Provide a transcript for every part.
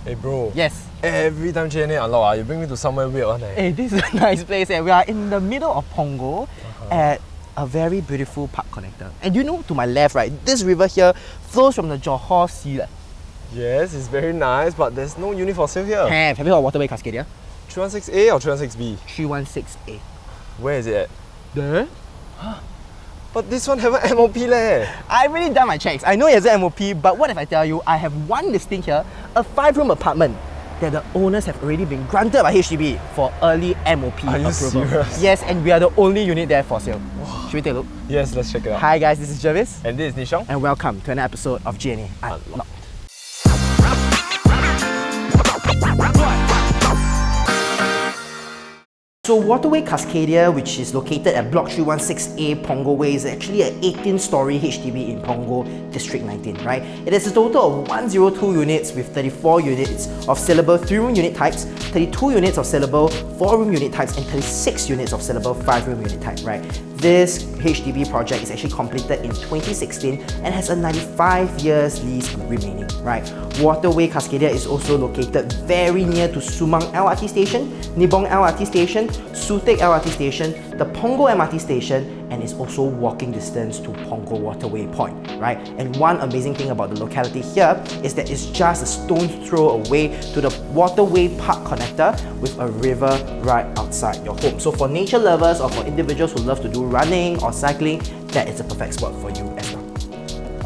Hey bro. Yes. Every time JNA Unlocked, you bring me to somewhere weird one. Hey, this is a nice place. We are in the middle of Punggol at a very beautiful park connector. And you know, to my left, right, this river here flows from the Johor Sea. Yes, it's very nice, but there's no unit for sale here. Have you heard of Waterway Cascadia? 316A or 316B? 316A. Where is it at? There? But this one haven't MOP leh. I've already done my checks. I know it has an MOP, but what if I tell you I have one listing here, a 5-room apartment that the owners have already been granted by HDB for early MOP Are you approval. serious? Yes, and we are the only unit there for sale. Should we take a look? Yes, let's check it out. Hi guys, this is Jervis. And this is Nishong. And welcome to an episode of JNA Unlocked. So Waterway Cascadia, which is located at Block 316A Punggol Way, is actually an 18-storey HDB in Punggol, District 19, right? It has a total of 102 units with 34 units of sellable 3-room unit types, 32 units of sellable 4-room unit types, and 36 units of sellable 5-room unit type, right? This HDB project is actually completed in 2016 and has a 95 years lease remaining, right? Waterway Cascadia is also located very near to Sumang LRT station, Nibong LRT station, Sutek LRT station, the Punggol MRT station, and is also walking distance to Punggol Waterway Point, right? And one amazing thing about the locality here is that it's just a stone's throw away to the Waterway Park connector with a river right outside your home. So for nature lovers or for individuals who love to do running or cycling, that is a perfect spot for you as well.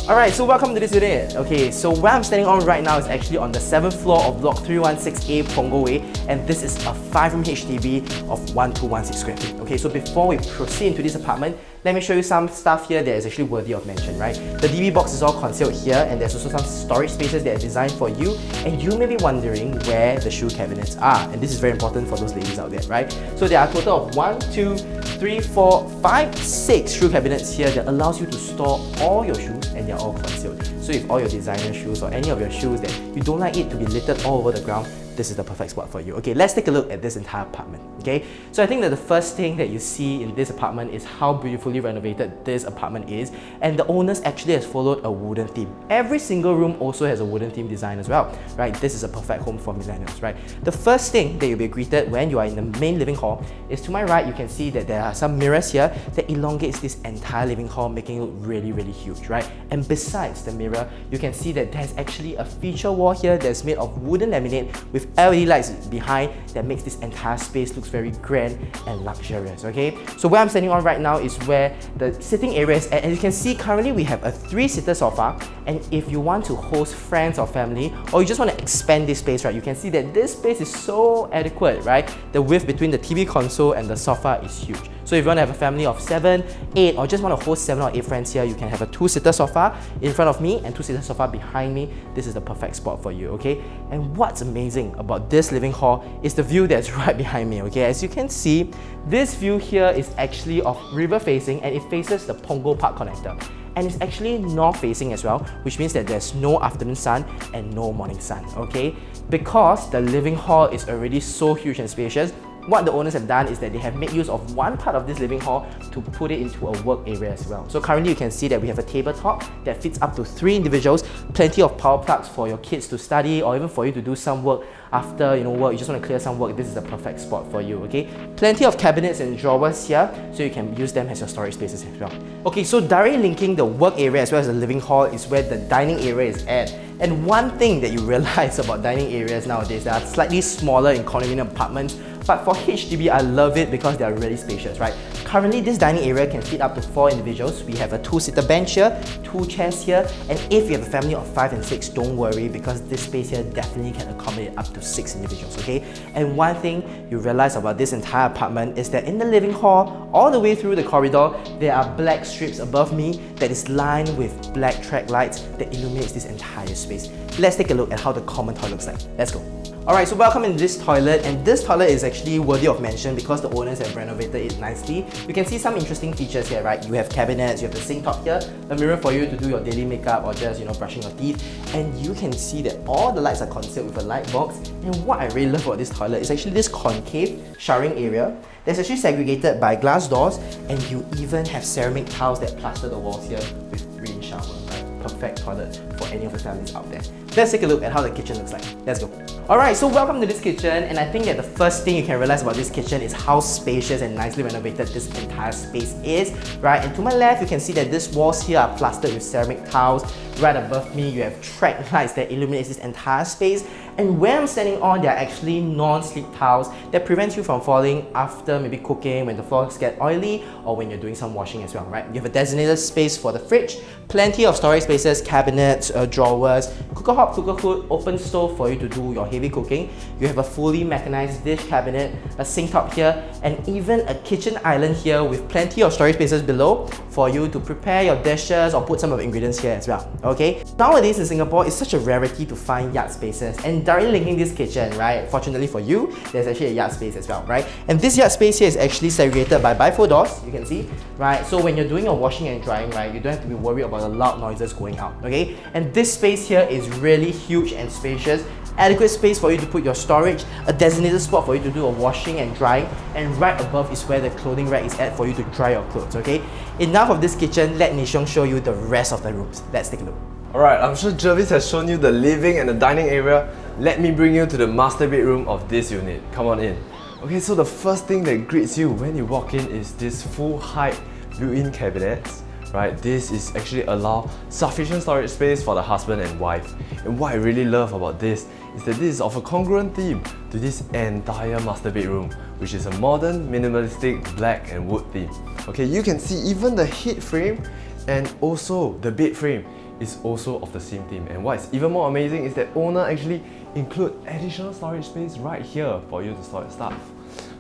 Alright, so welcome to this unit. Okay, so where I'm standing on right now is actually on the 7th floor of Block 316A Punggol Way, and this is a 5-room HDB of 1216 square feet. Okay, so before we proceed into this apartment, let me show you some stuff here that is actually worthy of mention, right? The DB box is all concealed here, and there's also some storage spaces that are designed for you, and you may be wondering where the shoe cabinets are, and this is very important for those ladies out there, right? So there are a total of 1, 2, 3, 4, 5, 6 shoe cabinets here that allows you to store all your shoes, and they're all concealed. So if all your designer shoes or any of your shoes that you don't like it to be littered all over the ground, this is the perfect spot for you. Okay, let's take a look at this entire apartment. Okay, so I think that the first thing that you see in this apartment is how beautifully renovated this apartment is, and the owners actually has followed a wooden theme. Every single room also has a wooden theme design as well, right? This is a perfect home for millennials, right? The first thing that you'll be greeted when you are in the main living hall is to my right. You can see that there are some mirrors here that elongates this entire living hall, making it look really, really huge, right? And besides the mirror, you can see that there's actually a feature wall here that's made of wooden laminate with LED lights behind that makes this entire space looks very grand and luxurious, okay? So where I'm standing on right now is where the sitting area is at, and you can see currently we have a 3-seater sofa, and if you want to host friends or family, or you just want to expand this space, right, you can see that this space is so adequate, right? The width between the TV console and the sofa is huge. So if you want to have a family of 7, 8, or just want to host 7 or 8 friends here, you can have a 2-seater sofa in front of me and 2-seater sofa behind me. This is the perfect spot for you, okay? And what's amazing about this living hall is the view that's right behind me, okay? As you can see, this view here is actually of river facing, and it faces the Punggol Park connector. And it's actually north facing as well, which means that there's no afternoon sun and no morning sun, okay? Because the living hall is already so huge and spacious, what the owners have done is that they have made use of one part of this living hall to put it into a work area as well. So currently you can see that we have a tabletop that fits up to 3 individuals, plenty of power plugs for your kids to study, or even for you to do some work after work, you just want to clear some work. This is the perfect spot for you, okay? Plenty of cabinets and drawers here, so you can use them as your storage spaces as well. Okay, so directly linking the work area as well as the living hall is where the dining area is at. And one thing that you realize about dining areas nowadays, they are slightly smaller in condominium apartments, but for HDB, I love it because they are really spacious, right? Currently, this dining area can fit up to 4 individuals. We have a 2-seater bench here, 2 chairs here, and if you have a family of 5 and 6, don't worry, because this space here definitely can accommodate up to 6 individuals, okay? And one thing you realize about this entire apartment is that in the living hall, all the way through the corridor, there are black strips above me that is lined with black track lights that illuminates this entire space. Let's take a look at how the common toilet looks like. Let's go. Alright, so welcome in this toilet, and this toilet is actually worthy of mention because the owners have renovated it nicely. You can see some interesting features here, right? You have cabinets, you have the sink top here, a mirror for you to do your daily makeup or just, brushing your teeth, and you can see that all the lights are concealed with a light box. And what I really love about this toilet is actually this concave showering area that's actually segregated by glass doors, and you even have ceramic tiles that plaster the walls here with rain shower, right? Perfect toilet for any of the families out there. Let's take a look at how the kitchen looks like. Let's go. Alright, so welcome to this kitchen, and I think that the first thing you can realize about this kitchen is how spacious and nicely renovated this entire space is, right? And to my left, you can see that these walls here are plastered with ceramic tiles. Right above me, you have track lights that illuminates this entire space. And where I'm standing on, they are actually non-slip tiles that prevents you from falling after maybe cooking, when the floors get oily, or when you're doing some washing as well, right? You have a designated space for the fridge, plenty of storage spaces, cabinets, drawers, cooker hob, cooker hood, open stove for you to do your heavy cooking. You have a fully mechanized dish cabinet, a sink top here, and even a kitchen island here with plenty of storage spaces below for you to prepare your dishes or put some of the ingredients here as well, okay? Nowadays in Singapore, it's such a rarity to find yard spaces, and directly linking this kitchen, right, fortunately for you, there's actually a yard space as well, right? And this yard space here is actually segregated by bifold doors, you can see, right? So when you're doing your washing and drying, right, you don't have to be worried about the loud noises going out, okay? And this space here is really huge and spacious. Adequate space for you to put your storage, a designated spot for you to do a washing and drying, and right above is where the clothing rack is at for you to dry your clothes, okay? Enough of this kitchen, let Nishong show you the rest of the rooms. Let's take a look. Alright, I'm sure Jervis has shown you the living and the dining area. Let me bring you to the master bedroom of this unit. Come on in. Okay, so the first thing that greets you when you walk in is this full height built-in cabinets. Right, this is actually allow sufficient storage space for the husband and wife. And what I really love about this is that this is of a congruent theme to this entire master bedroom, which is a modern, minimalistic black and wood theme. Okay, you can see even the head frame and also the bed frame is also of the same theme. And what's even more amazing is that owner actually include additional storage space right here for you to store your stuff.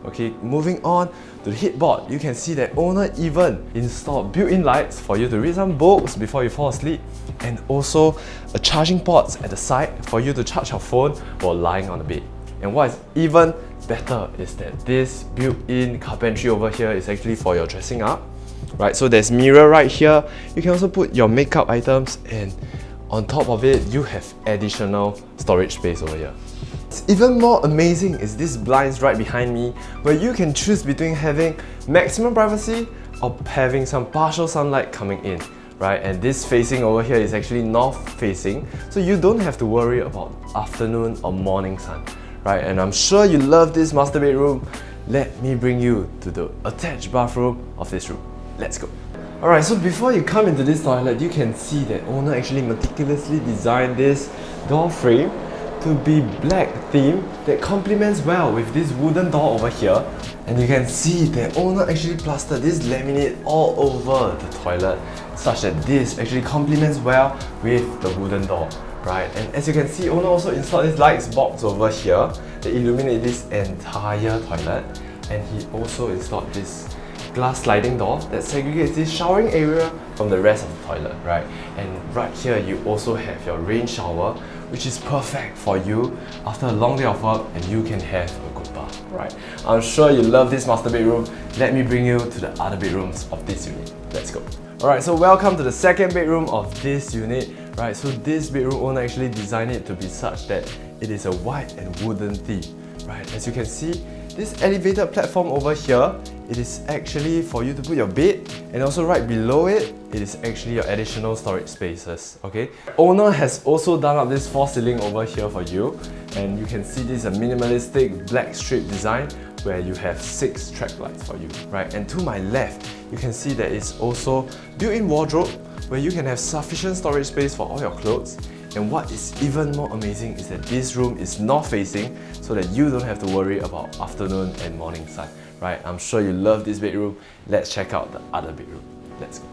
Okay, moving on to the headboard, you can see that owner even installed built-in lights for you to read some books before you fall asleep, and also a charging ports at the side for you to charge your phone while lying on the bed. And what is even better is that this built-in carpentry over here is actually for your dressing up. Right, so there's mirror right here. You can also put your makeup items, and on top of it, you have additional storage space over here. What's even more amazing is these blinds right behind me, where you can choose between having maximum privacy or having some partial sunlight coming in, right? And this facing over here is actually north facing, so you don't have to worry about afternoon or morning sun, right? And I'm sure you love this master bedroom. Let me bring you to the attached bathroom of this room. Let's go. Alright, so before you come into this toilet, you can see that owner actually meticulously designed this door frame to be black theme that complements well with this wooden door over here. And you can see that owner actually plastered this laminate all over the toilet, such that this actually complements well with the wooden door, right? And as you can see, owner also installed this lights box over here that illuminate this entire toilet. And he also installed this glass sliding door that segregates this showering area from the rest of the toilet, right? And right here you also have your rain shower, which is perfect for you after a long day of work, and you can have a good bath, right? I'm sure you love this master bedroom. Let me bring you to the other bedrooms of this unit. Let's go. Alright, so welcome to the second bedroom of this unit, right? So this bedroom owner actually designed it to be such that it is a white and wooden theme, right? As you can see, this elevated platform over here, it is actually for you to put your bed, and also right below it, it is actually your additional storage spaces, okay? Owner has also done up this false ceiling over here for you, and you can see this is a minimalistic black strip design where you have 6 track lights for you, right? And to my left, you can see that it's also built-in wardrobe where you can have sufficient storage space for all your clothes. And what is even more amazing is that this room is north facing, so that you don't have to worry about afternoon and morning sun, right? I'm sure you love this bedroom. Let's check out the other bedroom. Let's go.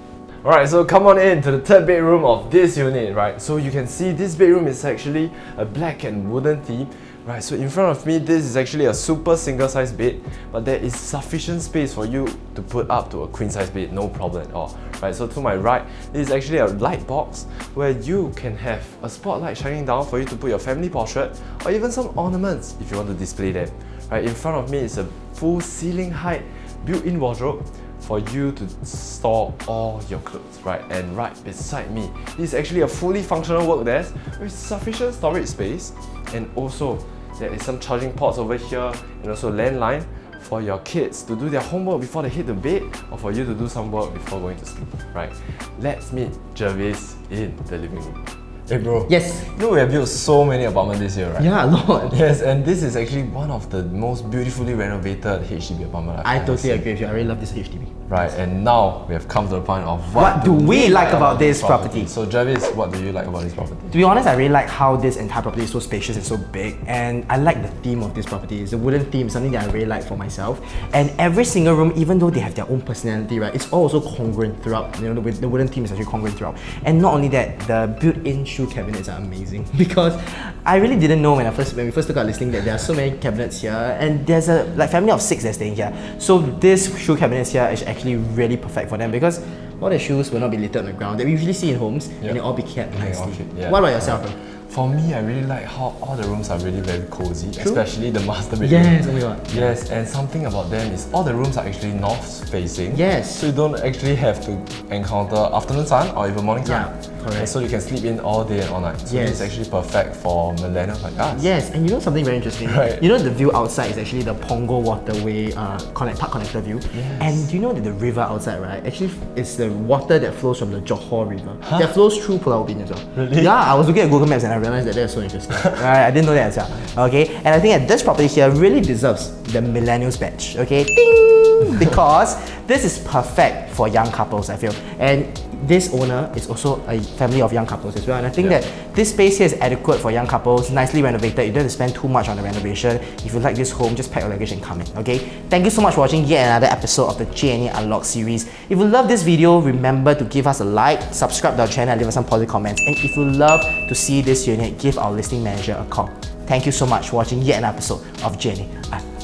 Alright, so come on in to the third bedroom of this unit, right? So you can see this bedroom is actually a black and wooden theme, right? So in front of me, this is actually a super single size bed, but there is sufficient space for you to put up to a queen size bed, no problem at all, right? So to my right, this is actually a light box where you can have a spotlight shining down for you to put your family portrait or even some ornaments if you want to display them, right? In front of me is a full ceiling height built-in wardrobe for you to store all your clothes, right? And right beside me, this is actually a fully functional work desk with sufficient storage space, and also there is some charging ports over here, and also landline for your kids to do their homework before they hit the bed, or for you to do some work before going to sleep, right? Let's meet Jervis in the living room. Hey bro. Yes. You know we have built so many apartments this year, right? Yeah, a lot. Yes, and this is actually one of the most beautifully renovated HDB apartments I I've ever totally seen. agree with you. I really love this HDB. Right, and now we have come to the point of What do we like about this property? So Jarvis, what do you like about this property? To be honest, I really like how this entire property is so spacious and so big, and I like the theme of this property. It's a wooden theme, something that I really like for myself. And every single room, even though they have their own personality, right, it's all also congruent throughout. You know, the wooden theme is actually congruent throughout. And not only that, the built-in shoe cabinets are amazing because I really didn't know when we first took our listing that there are so many cabinets here, and there's a family of 6 that's staying here. So this shoe cabinets here is actually really perfect for them because all the shoes will not be littered on the ground that we usually see in homes, and they all be kept nicely. Yeah. What about yourself, bro? For me, I really like how all the rooms are really very cozy, especially the master bedroom. Yes, oh my god. Yes, and something about them is all the rooms are actually north facing. Yes. So you don't actually have to encounter afternoon sun or even morning sun. Yeah, correct. And so you can sleep in all day and all night. So Yes. it's actually perfect for millennials like us. Yes, and you know something very interesting? Right. You know the view outside is actually the Punggol Waterway park connector view. Yes. And do you know that the river outside, right, actually it's the water that flows from the Johor River. That flows through Pulau Ubin as well. Really? Yeah, I was looking at Google Maps and I realized that that's so interesting. Right, I didn't know that as well. Okay, and I think that this property here really deserves the Millennials badge. Okay, ding! Because this is perfect for young couples, I feel. And this owner is also a family of young couples as well. And I think that this space here is adequate for young couples, nicely renovated. You don't have to spend too much on the renovation. If you like this home, just pack your luggage and come in, okay? Thank you so much for watching yet another episode of the JNA Unlocked series. If you love this video, remember to give us a like, subscribe to our channel, and leave us some positive comments. And if you love to see this unit, give our listing manager a call. Thank you so much for watching yet another episode of JNA Unlocked.